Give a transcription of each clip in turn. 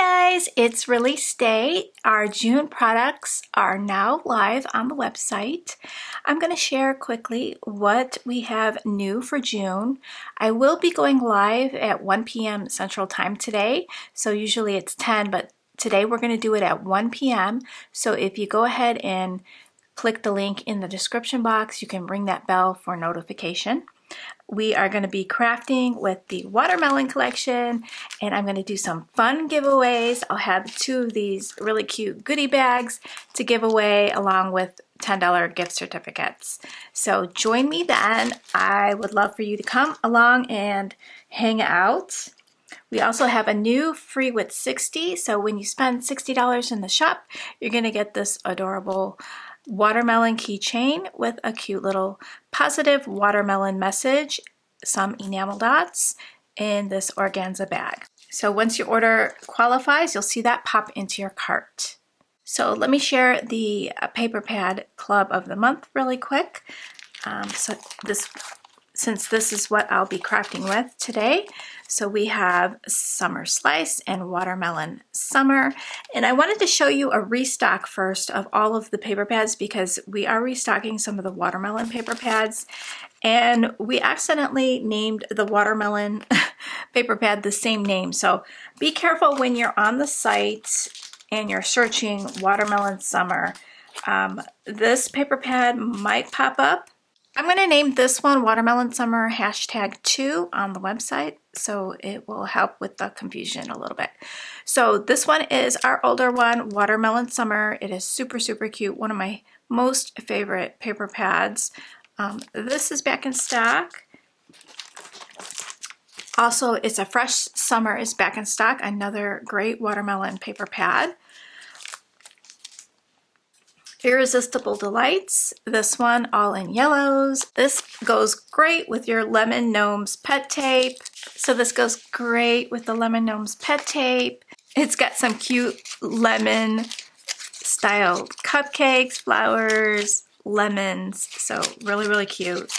guys, it's release day. Our June products are now live on the website. I'm going to share quickly what we have new for June. I will be going live at 1 p.m. Central Time today. So usually it's 10, but today we're going to do it at 1 p.m. So if you go ahead and click the link in the description box, you can ring that bell for notification. We are going to be crafting with the watermelon collection, and I'm going to do some fun giveaways. I'll have 2 of these really cute goodie bags to give away along with $10 gift certificates. So join me then. I would love for you to come along and hang out. We also have a new free with 60. So when you spend $60 in the shop, you're going to get this adorable watermelon keychain with a cute little positive watermelon message, some enamel dots in this organza bag. So once your order qualifies, you'll see that pop into your cart. So let me share the paper pad club of the month really quick. Since this is what I'll be crafting with today. So we have Summer Slice and Watermelon Summer. And I wanted to show you a restock first of all of the paper pads because we are restocking some of the watermelon paper pads. And we accidentally named the watermelon paper pad the same name. So be careful when you're on the site and you're searching Watermelon Summer. This paper pad might pop up. I'm going to name this one Watermelon Summer #2 on the website, so it will help with the confusion a little bit. So this one is our older one, Watermelon Summer. It is super, super cute. One of my most favorite paper pads. This is back in stock. Also, It's a Fresh Summer is back in stock. Another great watermelon paper pad. Irresistible Delights, this one all in yellows. This goes great with your Lemon Gnomes pet tape. So this goes great with the Lemon Gnomes pet tape. It's got some cute lemon style cupcakes, flowers, lemons. So really, really cute.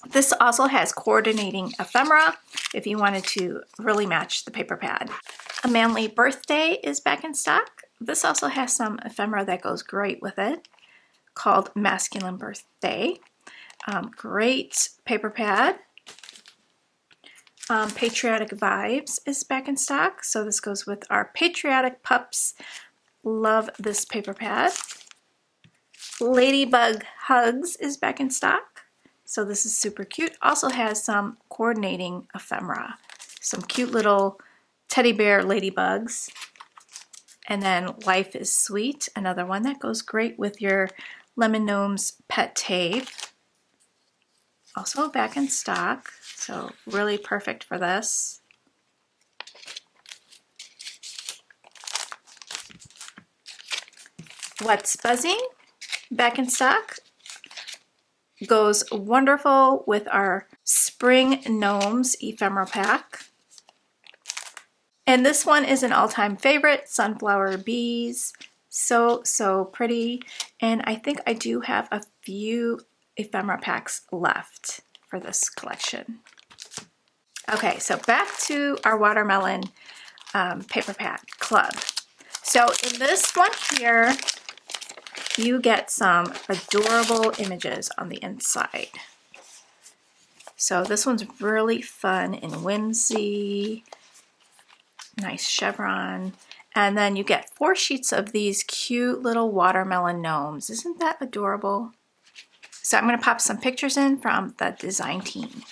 This also has coordinating ephemera if you wanted to really match the paper pad. A Manly Birthday is back in stock. This also has some ephemera that goes great with it, called Masculine Birthday. Great paper pad. Patriotic Vibes is back in stock. So this goes with our patriotic pups. Love this paper pad. Ladybug Hugs is back in stock. So this is super cute. Also has some coordinating ephemera. Some cute little teddy bear ladybugs. And then Life is Sweet, another one that goes great with your Lemon Gnomes pet tape. Also back in stock, so really perfect for this. What's Buzzing, back in stock. Goes wonderful with our Spring Gnomes ephemera pack. And this one is an all-time favorite, Sunflower Bees. So, so pretty. And I think I do have a few ephemera packs left for this collection. Okay, so back to our watermelon paper pad club. So in this one here, you get some adorable images on the inside. So this one's really fun and whimsy. Nice chevron. And then you get 4 sheets of these cute little watermelon gnomes. Isn't that adorable? So I'm going to pop some pictures in from the design team.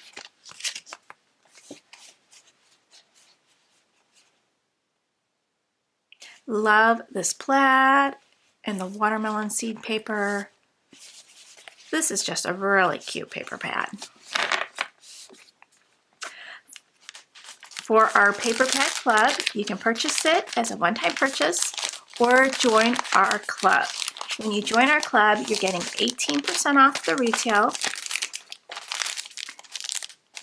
Love this plaid and the watermelon seed paper. This is just a really cute paper pad. For our paper pad club, you can purchase it as a one-time purchase or join our club. When you join our club, you're getting 18% off the retail.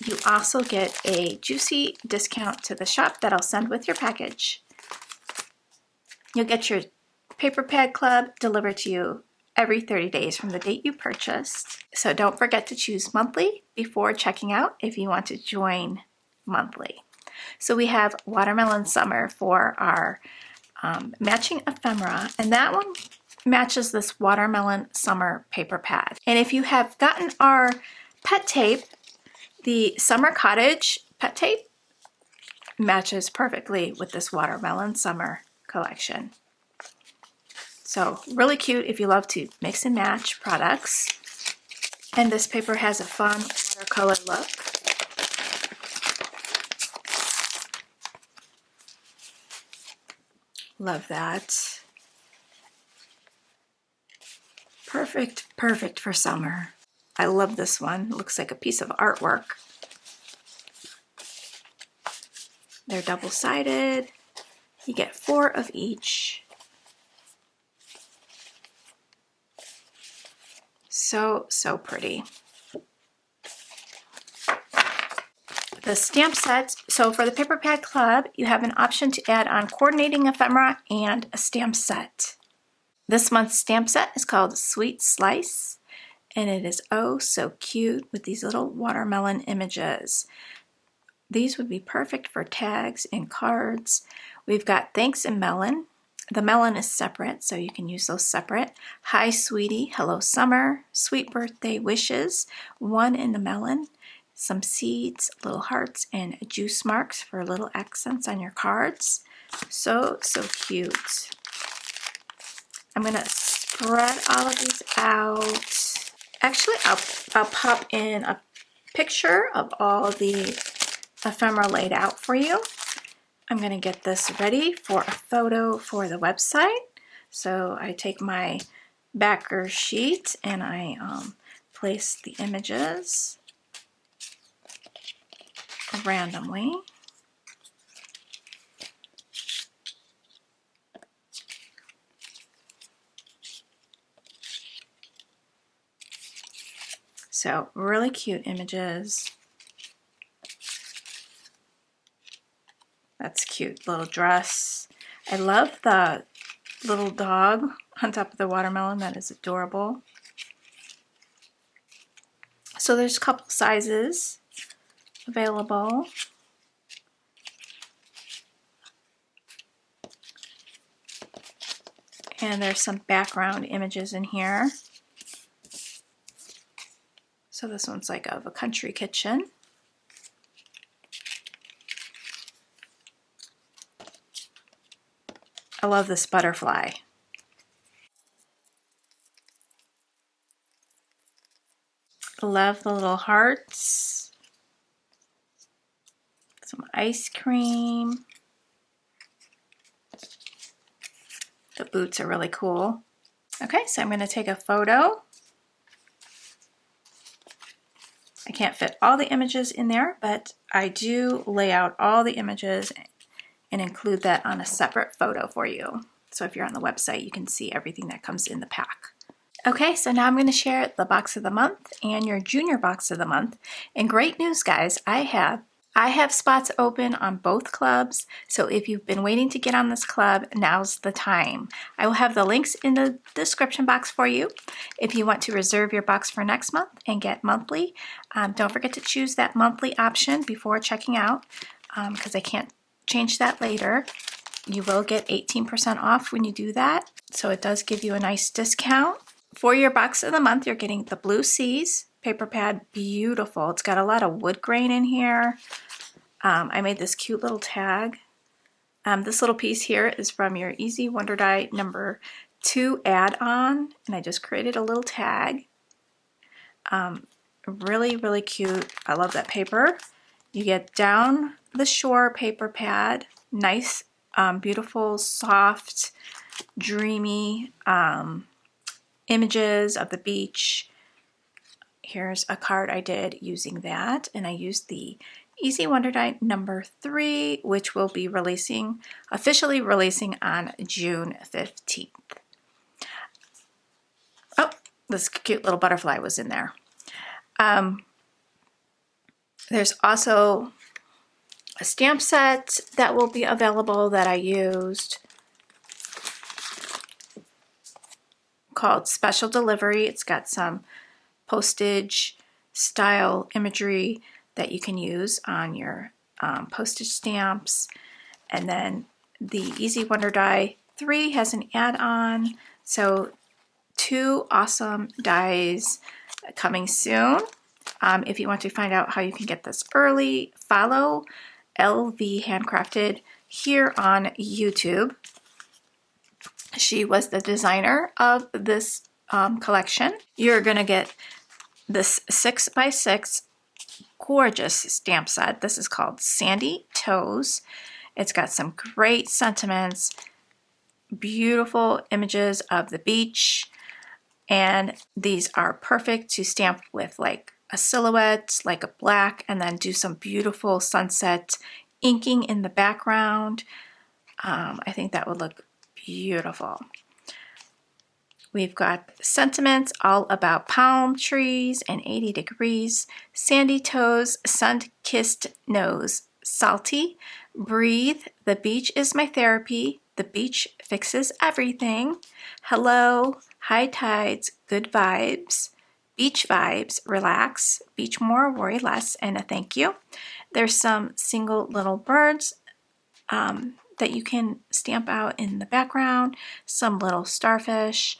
You also get a juicy discount to the shop that I'll send with your package. You'll get your paper pad club delivered to you every 30 days from the date you purchased. So don't forget to choose monthly before checking out if you want to join monthly. So we have Watermelon Summer for our matching ephemera, and that one matches this Watermelon Summer paper pad. And if you have gotten our pet tape, the Summer Cottage pet tape matches perfectly with this Watermelon Summer collection. So really cute if you love to mix and match products. And this paper has a fun watercolor look. Love that. Perfect, perfect for summer. I love this one. It looks like a piece of artwork. They're double-sided. You get 4 of each. So, so pretty. The stamp set, so for the Paper Pad Club, you have an option to add on coordinating ephemera and a stamp set. This month's stamp set is called Sweet Slice, and it is oh so cute with these little watermelon images. These would be perfect for tags and cards. We've got Thanks and Melon. The melon is separate, so you can use those separate. Hi Sweetie, Hello Summer, Sweet Birthday Wishes, one in the melon, some seeds, little hearts, and juice marks for little accents on your cards. So, so cute. I'm gonna spread all of these out. Actually, I'll pop in a picture of all the ephemera laid out for you. I'm gonna get this ready for a photo for the website. So I take my backer sheet and I place the images randomly. So really cute images. That's cute little dress. I love the little dog on top of the watermelon. That is adorable. So there's a couple sizes available. And there's some background images in here. So this one's like of a country kitchen. I love this butterfly. Love the little hearts. Some ice cream. The boots are really cool. Okay, so I'm going to take a photo. I can't fit all the images in there, but I do lay out all the images and include that on a separate photo for you. So if you're on the website, you can see everything that comes in the pack. Okay, so now I'm going to share the box of the month and your junior box of the month. And great news, guys, I have spots open on both clubs. So if you've been waiting to get on this club, now's the time. I will have the links in the description box for you. If you want to reserve your box for next month and get monthly, don't forget to choose that monthly option before checking out because I can't change that later. You will get 18% off when you do that. So it does give you a nice discount. For your box of the month, you're getting the Blue Seas paper pad. Beautiful. It's got a lot of wood grain in here. I made this cute little tag. This little piece here is from your Easy Wonder Die number 2 add-on, and I just created a little tag. Really, really cute. I love that paper. You get down the shore paper pad. Nice, beautiful, soft, dreamy images of the beach. Here's a card I did using that, and I used the Easy Wonder Die number 3, which will be officially releasing on June 15th. Oh, this cute little butterfly was in there. There's also a stamp set that will be available that I used called Special Delivery. It's got some postage style imagery that you can use on your postage stamps. And then the Easy Wonder Die 3 has an add-on. So 2 awesome dies coming soon. If you want to find out how you can get this early, follow LV Handcrafted here on YouTube. She was the designer of this collection. You're gonna get this 6x6 gorgeous stamp set. This is called Sandy Toes. It's got some great sentiments, beautiful images of the beach, and these are perfect to stamp with like a silhouette, like a black, and then do some beautiful sunset inking in the background. I think that would look beautiful. We've got sentiments all about palm trees and 80 degrees, sandy toes, sun-kissed nose, salty, breathe, the beach is my therapy, the beach fixes everything, hello, high tides, good vibes, beach vibes, relax, beach more, worry less, and a thank you. There's some single little birds that you can stamp out in the background, some little starfish,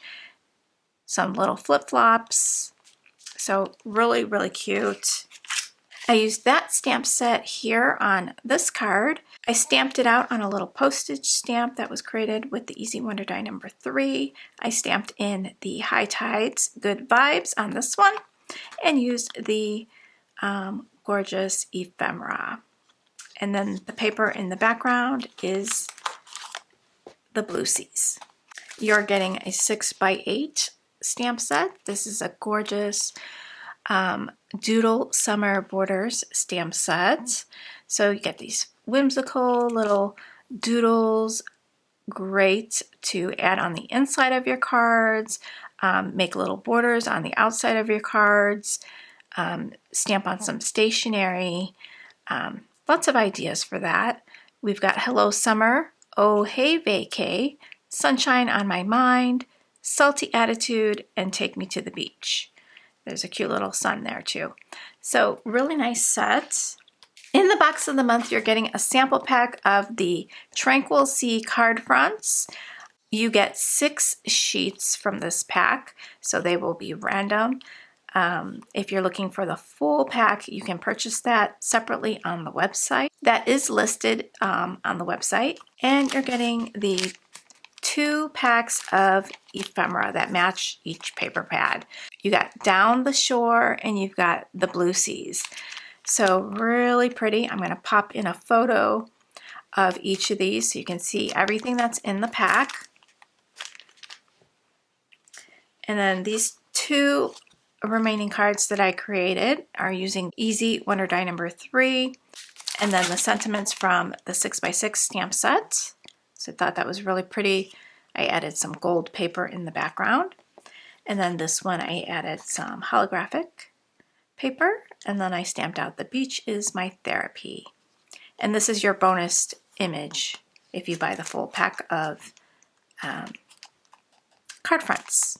some little flip-flops. So really, really cute. I used that stamp set here on this card. I stamped it out on a little postage stamp that was created with the Easy Wonder Die number 3. I stamped in the High Tides Good Vibes on this one and used the gorgeous ephemera. And then the paper in the background is the Blue Seas. You're getting a 6x8 stamp set. This is a gorgeous Doodle Summer Borders stamp set. So you get these whimsical little doodles, great to add on the inside of your cards, make little borders on the outside of your cards, stamp on some stationery. Lots of ideas for that. We've got Hello Summer, Oh Hey Vacay, Sunshine on My Mind, Salty Attitude, and Take Me to the Beach. There's a cute little sun there too. So really nice set. In the box of the month, you're getting a sample pack of the Tranquil Sea card fronts. You get 6 sheets from this pack, so they will be random. If you're looking for the full pack, you can purchase that separately on the website. That is listed on the website. And you're getting the 2 packs of ephemera that match each paper pad. You got Down the Shore and you've got the Blue Seas. So really pretty. I'm going to pop in a photo of each of these so you can see everything that's in the pack. And then these 2 remaining cards that I created are using Easy Wonder Die number 3, and then the sentiments from the 6x6 stamp set. So I thought that was really pretty. I added some gold paper in the background. And then this one I added some holographic paper, and then I stamped out the beach is my therapy. And this is your bonus image if you buy the full pack of card fronts.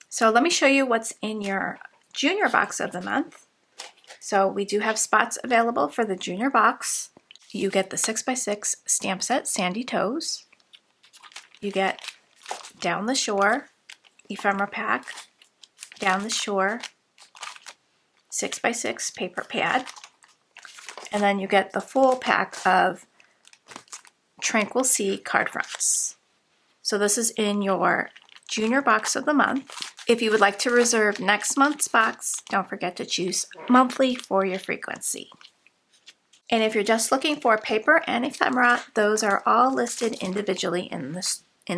So let me show you what's in your junior box of the month. So we do have spots available for the junior box. You get the 6x6 stamp set, Sandy Toes. You get Down the Shore, ephemera pack, Down the Shore, 6x6 paper pad. And then you get the full pack of Tranquil Sea card fronts. So this is in your junior box of the month. If you would like to reserve next month's box, don't forget to choose monthly for your frequency. And if you're just looking for paper and ephemera, those are all listed individually in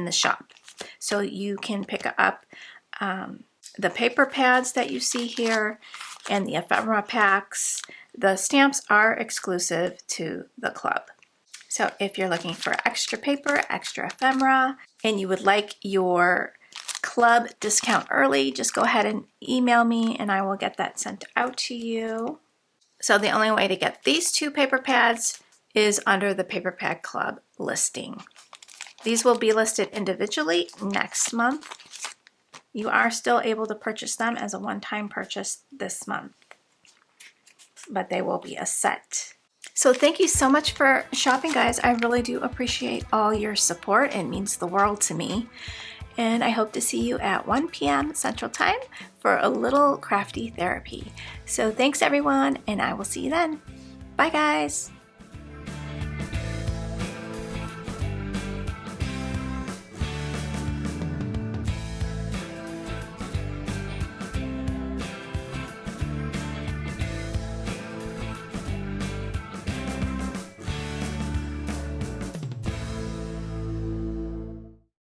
the shop. So you can pick up the paper pads that you see here and the ephemera packs. The stamps are exclusive to the club. So if you're looking for extra paper, extra ephemera, and you would like your club discount early, just go ahead and email me and I will get that sent out to you. So the only way to get these 2 paper pads is under the Paper Pad Club listing. These will be listed individually next month. You are still able to purchase them as a one-time purchase this month. but they will be a set. So thank you so much for shopping, guys. I really do appreciate all your support. It means the world to me. And I hope to see you at 1 p.m. Central Time for a little crafty therapy. So thanks everyone, and I will see you then. Bye guys.